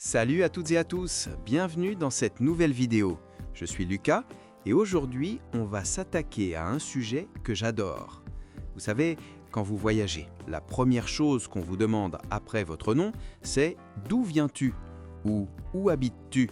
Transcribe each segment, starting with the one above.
Salut à toutes et à tous, bienvenue dans cette nouvelle vidéo. Je suis Lucas et aujourd'hui on va s'attaquer à un sujet que j'adore. Vous savez, quand vous voyagez, la première chose qu'on vous demande après votre nom, c'est « D'où viens-tu » ou « Où habites-tu »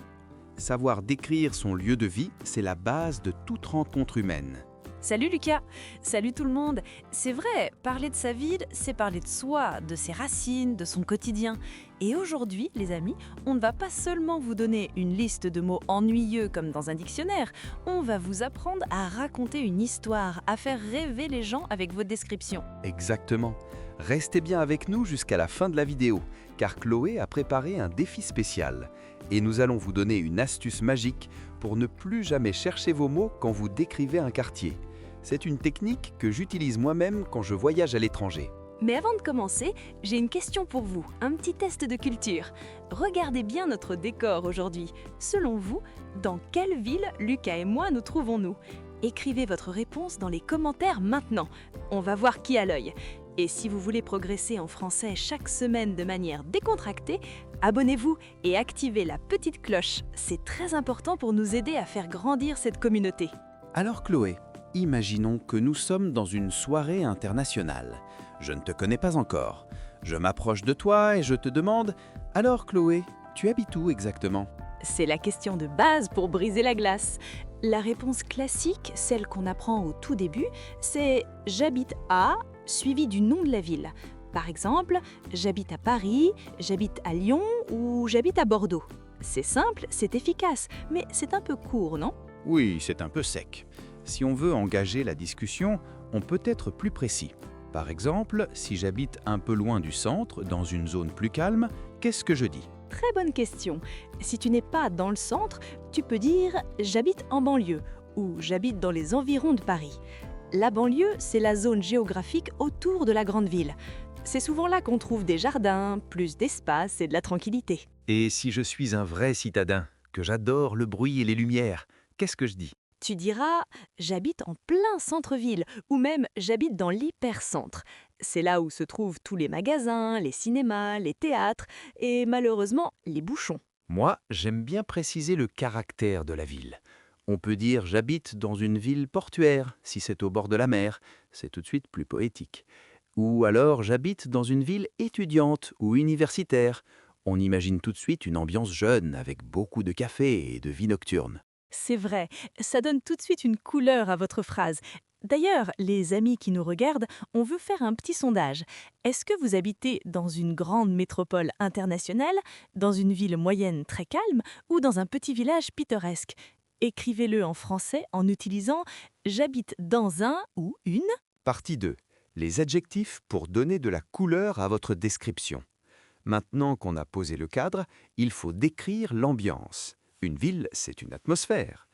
Savoir décrire son lieu de vie, c'est la base de toute rencontre humaine. Salut Lucas, salut tout le monde. C'est vrai, parler de sa ville, c'est parler de soi, de ses racines, de son quotidien. Et aujourd'hui, les amis, on ne va pas seulement vous donner une liste de mots ennuyeux comme dans un dictionnaire, on va vous apprendre à raconter une histoire, à faire rêver les gens avec vos descriptions. Exactement. Restez bien avec nous jusqu'à la fin de la vidéo, car Chloé a préparé un défi spécial. Et nous allons vous donner une astuce magique pour ne plus jamais chercher vos mots quand vous décrivez un quartier. C'est une technique que j'utilise moi-même quand je voyage à l'étranger. Mais avant de commencer, j'ai une question pour vous, un petit test de culture. Regardez bien notre décor aujourd'hui. Selon vous, dans quelle ville, Lucas et moi, nous trouvons-nous? Écrivez votre réponse dans les commentaires maintenant. On va voir qui a l'œil. Et si vous voulez progresser en français chaque semaine de manière décontractée, abonnez-vous et activez la petite cloche. C'est très important pour nous aider à faire grandir cette communauté. Alors Chloé, imaginons que nous sommes dans une soirée internationale. Je ne te connais pas encore. Je m'approche de toi et je te demande « Alors Chloé, tu habites où exactement ?» C'est la question de base pour briser la glace. La réponse classique, celle qu'on apprend au tout début, c'est « j'habite à » suivi du nom de la ville. Par exemple, j'habite à Paris, j'habite à Lyon ou j'habite à Bordeaux. C'est simple, c'est efficace, mais c'est un peu court, non? Oui, c'est un peu sec. Si on veut engager la discussion, on peut être plus précis. Par exemple, si j'habite un peu loin du centre, dans une zone plus calme, qu'est-ce que je dis? Très bonne question. Si tu n'es pas dans le centre, tu peux dire « j'habite en banlieue » ou « j'habite dans les environs de Paris ». La banlieue, c'est la zone géographique autour de la grande ville. C'est souvent là qu'on trouve des jardins, plus d'espace et de la tranquillité. Et si je suis un vrai citadin, que j'adore le bruit et les lumières, qu'est-ce que je dis? Tu diras « j'habite en plein centre-ville » ou même « j'habite dans l'hypercentre ». C'est là où se trouvent tous les magasins, les cinémas, les théâtres et malheureusement les bouchons. Moi, j'aime bien préciser le caractère de la ville. On peut dire « j'habite dans une ville portuaire » si c'est au bord de la mer, c'est tout de suite plus poétique. Ou alors « j'habite dans une ville étudiante ou universitaire ». On imagine tout de suite une ambiance jeune avec beaucoup de café et de vie nocturne. C'est vrai, ça donne tout de suite une couleur à votre phrase. D'ailleurs, les amis qui nous regardent, on veut faire un petit sondage. Est-ce que vous habitez dans une grande métropole internationale, dans une ville moyenne très calme ou dans un petit village pittoresque? Écrivez-le en français en utilisant « j'habite dans un » ou « une ». Partie 2. Les adjectifs pour donner de la couleur à votre description. Maintenant qu'on a posé le cadre, il faut décrire l'ambiance. Une ville, c'est une atmosphère.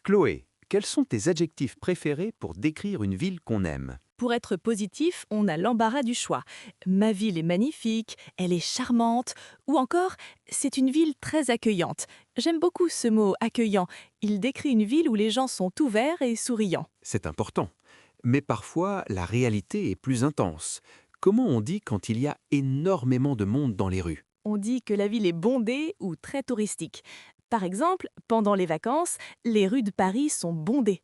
Chloé, quels sont tes adjectifs préférés pour décrire une ville qu'on aime? Pour être positif, on a l'embarras du choix. Ma ville est magnifique, elle est charmante, ou encore c'est une ville très accueillante. J'aime beaucoup ce mot accueillant. Il décrit une ville où les gens sont ouverts et souriants. C'est important. Mais parfois, la réalité est plus intense. Comment on dit quand il y a énormément de monde dans les rues? On dit que la ville est bondée ou très touristique. Par exemple, pendant les vacances, les rues de Paris sont bondées.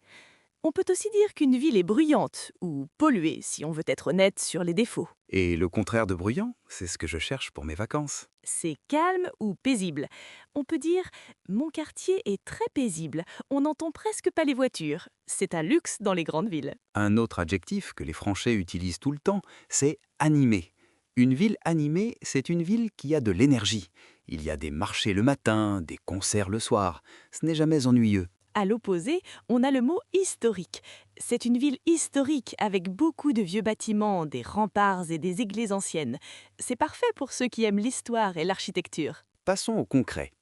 On peut aussi dire qu'une ville est bruyante ou polluée, si on veut être honnête sur les défauts. Et le contraire de bruyant, c'est ce que je cherche pour mes vacances. C'est calme ou paisible. On peut dire « mon quartier est très paisible, on n'entend presque pas les voitures ». C'est un luxe dans les grandes villes. Un autre adjectif que les Français utilisent tout le temps, c'est animé. Une ville animée, c'est une ville qui a de l'énergie. Il y a des marchés le matin, des concerts le soir. Ce n'est jamais ennuyeux. À l'opposé, on a le mot « historique ». C'est une ville historique avec beaucoup de vieux bâtiments, des remparts et des églises anciennes. C'est parfait pour ceux qui aiment l'histoire et l'architecture. Passons au concret.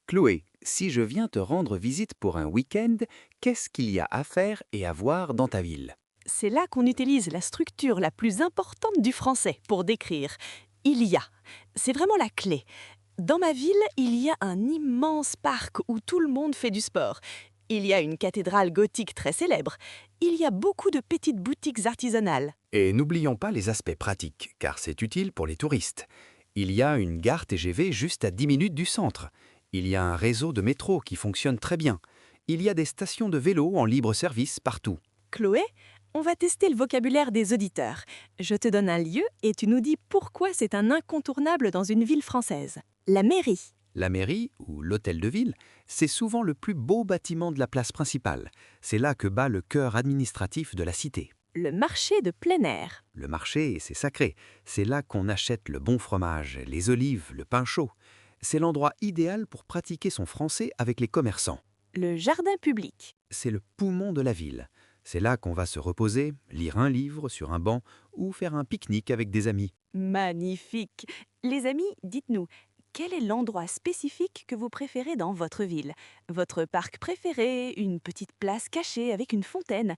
Chloé, si je viens te rendre visite pour un week-end, qu'est-ce qu'il y a à faire et à voir dans ta ville? C'est là qu'on utilise la structure la plus importante du français pour décrire. Il y a. C'est vraiment la clé. Dans ma ville, il y a un immense parc où tout le monde fait du sport. Il y a une cathédrale gothique très célèbre. Il y a beaucoup de petites boutiques artisanales. Et n'oublions pas les aspects pratiques, car c'est utile pour les touristes. Il y a une gare TGV juste à 10 minutes du centre. Il y a un réseau de métro qui fonctionne très bien. Il y a des stations de vélo en libre service partout. Chloé, on va tester le vocabulaire des auditeurs. Je te donne un lieu et tu nous dis pourquoi c'est un incontournable dans une ville française. La mairie. La mairie, ou l'hôtel de ville, c'est souvent le plus beau bâtiment de la place principale. C'est là que bat le cœur administratif de la cité. Le marché de plein air. Le marché, c'est sacré. C'est là qu'on achète le bon fromage, les olives, le pain chaud. C'est l'endroit idéal pour pratiquer son français avec les commerçants. Le jardin public. C'est le poumon de la ville. C'est là qu'on va se reposer, lire un livre sur un banc ou faire un pique-nique avec des amis. Magnifique. Les amis, dites-nous, quel est l'endroit spécifique que vous préférez dans votre ville? Votre parc préféré, une petite place cachée avec une fontaine?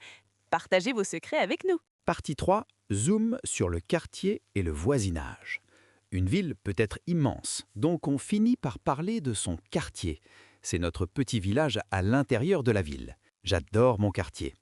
Partagez vos secrets avec nous. Partie 3, zoom sur le quartier et le voisinage. Une ville peut être immense, donc on finit par parler de son quartier. C'est notre petit village à l'intérieur de la ville. J'adore mon quartier.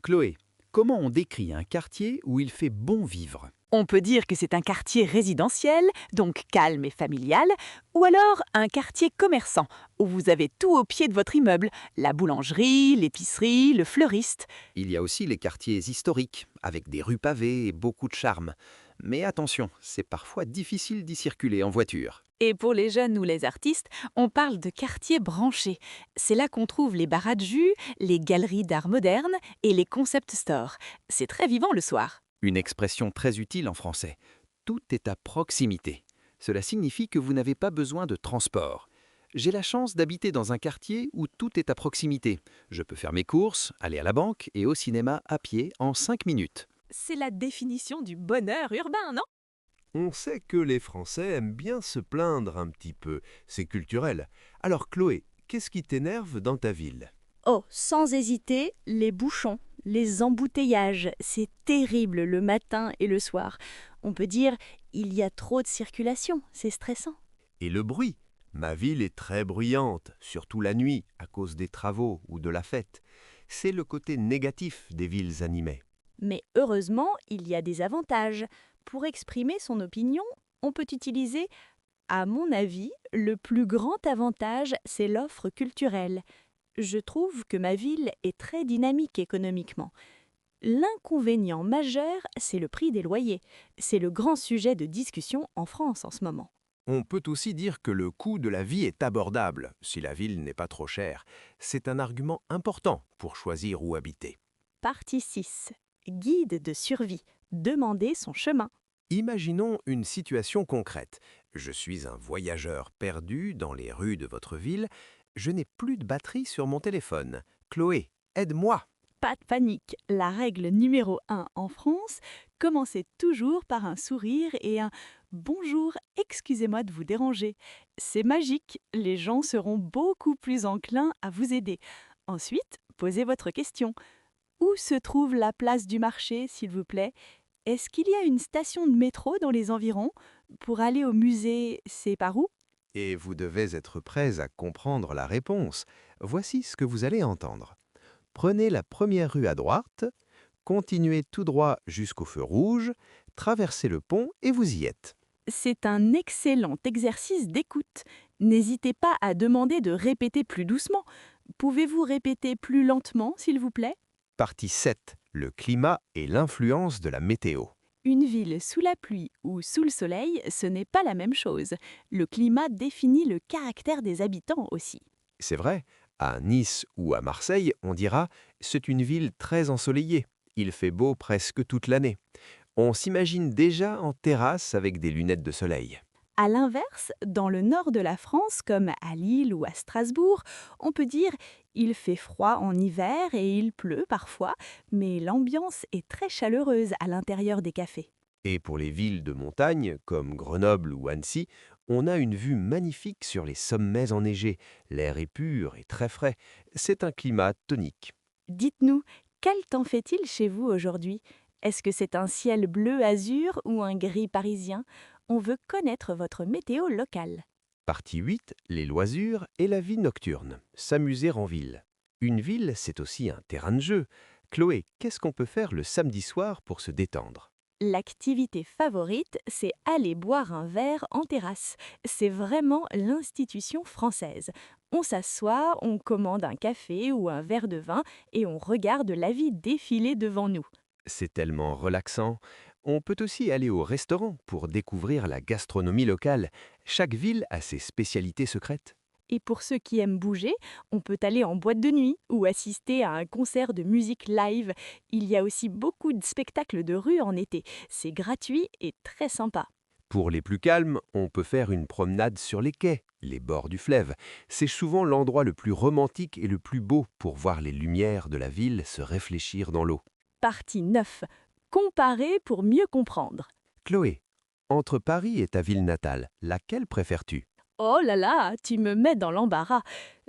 Chloé, comment on décrit un quartier où il fait bon vivre? On peut dire que c'est un quartier résidentiel, donc calme et familial, ou alors un quartier commerçant, où vous avez tout au pied de votre immeuble, la boulangerie, l'épicerie, le fleuriste. Il y a aussi les quartiers historiques, avec des rues pavées et beaucoup de charme. Mais attention, c'est parfois difficile d'y circuler en voiture. Et pour les jeunes ou les artistes, on parle de quartier branché. C'est là qu'on trouve les bars à jus, les galeries d'art moderne et les concept stores. C'est très vivant le soir. Une expression très utile en français. Tout est à proximité. Cela signifie que vous n'avez pas besoin de transport. J'ai la chance d'habiter dans un quartier où tout est à proximité. Je peux faire mes courses, aller à la banque et au cinéma à pied en 5 minutes. C'est la définition du bonheur urbain, non? On sait que les Français aiment bien se plaindre un petit peu, c'est culturel. Alors Chloé, qu'est-ce qui t'énerve dans ta ville? Oh, sans hésiter, les bouchons, les embouteillages, c'est terrible le matin et le soir. On peut dire, il y a trop de circulation, c'est stressant. Et le bruit? Ma ville est très bruyante, surtout la nuit, à cause des travaux ou de la fête. C'est le côté négatif des villes animées. Mais heureusement, il y a des avantages. Pour exprimer son opinion, on peut utiliser « à mon avis, le plus grand avantage, c'est l'offre culturelle ». Je trouve que ma ville est très dynamique économiquement. L'inconvénient majeur, c'est le prix des loyers. C'est le grand sujet de discussion en France en ce moment. On peut aussi dire que le coût de la vie est abordable, si la ville n'est pas trop chère. C'est un argument important pour choisir où habiter. Partie 6. Guide de survie. Demander son chemin. Imaginons une situation concrète. Je suis un voyageur perdu dans les rues de votre ville. Je n'ai plus de batterie sur mon téléphone. Chloé, aide-moi! Pas de panique. La règle numéro 1 en France, commencez toujours par un sourire et un « Bonjour, excusez-moi de vous déranger ». C'est magique, les gens seront beaucoup plus enclins à vous aider. Ensuite, posez votre question. Où se trouve la place du marché, s'il vous plaît? Est-ce qu'il y a une station de métro dans les environs? Pour aller au musée, c'est par où? Et vous devez être prêts à comprendre la réponse. Voici ce que vous allez entendre. Prenez la première rue à droite, continuez tout droit jusqu'au feu rouge, traversez le pont et vous y êtes. C'est un excellent exercice d'écoute. N'hésitez pas à demander de répéter plus doucement. Pouvez-vous répéter plus lentement, s'il vous plaît? Partie 7. Le climat et l'influence de la météo. Une ville sous la pluie ou sous le soleil, ce n'est pas la même chose. Le climat définit le caractère des habitants aussi. C'est vrai, à Nice ou à Marseille, on dira « c'est une ville très ensoleillée, il fait beau presque toute l'année ». On s'imagine déjà en terrasse avec des lunettes de soleil. À l'inverse, dans le nord de la France, comme à Lille ou à Strasbourg, on peut dire « il fait froid en hiver et il pleut parfois, mais l'ambiance est très chaleureuse à l'intérieur des cafés ». Et pour les villes de montagne, comme Grenoble ou Annecy, on a une vue magnifique sur les sommets enneigés. L'air est pur et très frais. C'est un climat tonique. Dites-nous, quel temps fait-il chez vous aujourd'hui? Est-ce que c'est un ciel bleu azur ou un gris parisien? On veut connaître votre météo locale. Partie 8, les loisirs et la vie nocturne. S'amuser en ville. Une ville, c'est aussi un terrain de jeu. Chloé, qu'est-ce qu'on peut faire le samedi soir pour se détendre? L'activité favorite, c'est aller boire un verre en terrasse. C'est vraiment l'institution française. On s'assoit, on commande un café ou un verre de vin et on regarde la vie défiler devant nous. C'est tellement relaxant. On peut aussi aller au restaurant pour découvrir la gastronomie locale. Chaque ville a ses spécialités secrètes. Et pour ceux qui aiment bouger, on peut aller en boîte de nuit ou assister à un concert de musique live. Il y a aussi beaucoup de spectacles de rue en été. C'est gratuit et très sympa. Pour les plus calmes, on peut faire une promenade sur les quais, les bords du fleuve. C'est souvent l'endroit le plus romantique et le plus beau pour voir les lumières de la ville se réfléchir dans l'eau. Partie 9. Comparer pour mieux comprendre. Chloé, entre Paris et ta ville natale, laquelle préfères-tu? Oh là là, tu me mets dans l'embarras.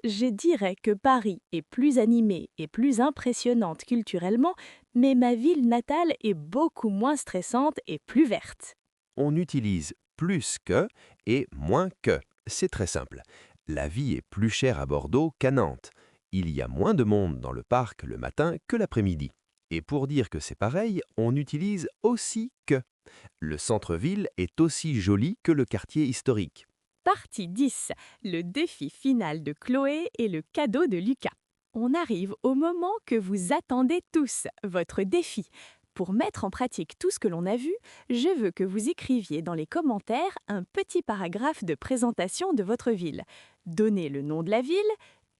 Je dirais que Paris est plus animée et plus impressionnante culturellement, mais ma ville natale est beaucoup moins stressante et plus verte. On utilise plus que et moins que. C'est très simple. La vie est plus chère à Bordeaux qu'à Nantes. Il y a moins de monde dans le parc le matin que l'après-midi. Et pour dire que c'est pareil, on utilise aussi que. Le centre-ville est aussi joli que le quartier historique. Partie 10. Le défi final de Chloé et le cadeau de Lucas. On arrive au moment que vous attendez tous, votre défi. Pour mettre en pratique tout ce que l'on a vu, je veux que vous écriviez dans les commentaires un petit paragraphe de présentation de votre ville. Donnez le nom de la ville,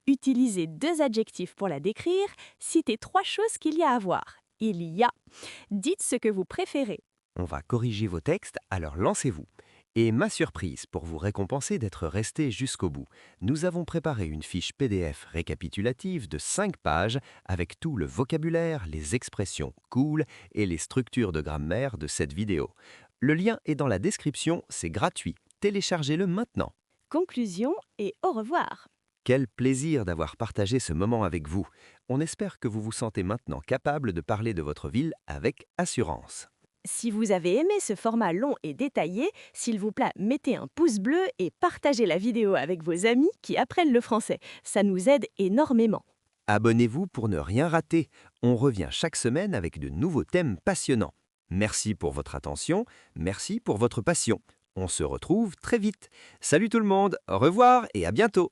utilisez 2 adjectifs pour la décrire, citez 3 choses qu'il y a à voir. Il y a. Dites ce que vous préférez. On va corriger vos textes, alors lancez-vous. Et ma surprise pour vous récompenser d'être resté jusqu'au bout, nous avons préparé une fiche PDF récapitulative de 5 pages avec tout le vocabulaire, les expressions cool et les structures de grammaire de cette vidéo. Le lien est dans la description, c'est gratuit. Téléchargez-le maintenant. Conclusion et au revoir. Quel plaisir d'avoir partagé ce moment avec vous. On espère que vous vous sentez maintenant capable de parler de votre ville avec assurance. Si vous avez aimé ce format long et détaillé, s'il vous plaît, mettez un pouce bleu et partagez la vidéo avec vos amis qui apprennent le français. Ça nous aide énormément. Abonnez-vous pour ne rien rater. On revient chaque semaine avec de nouveaux thèmes passionnants. Merci pour votre attention, merci pour votre passion. On se retrouve très vite. Salut tout le monde, au revoir et à bientôt.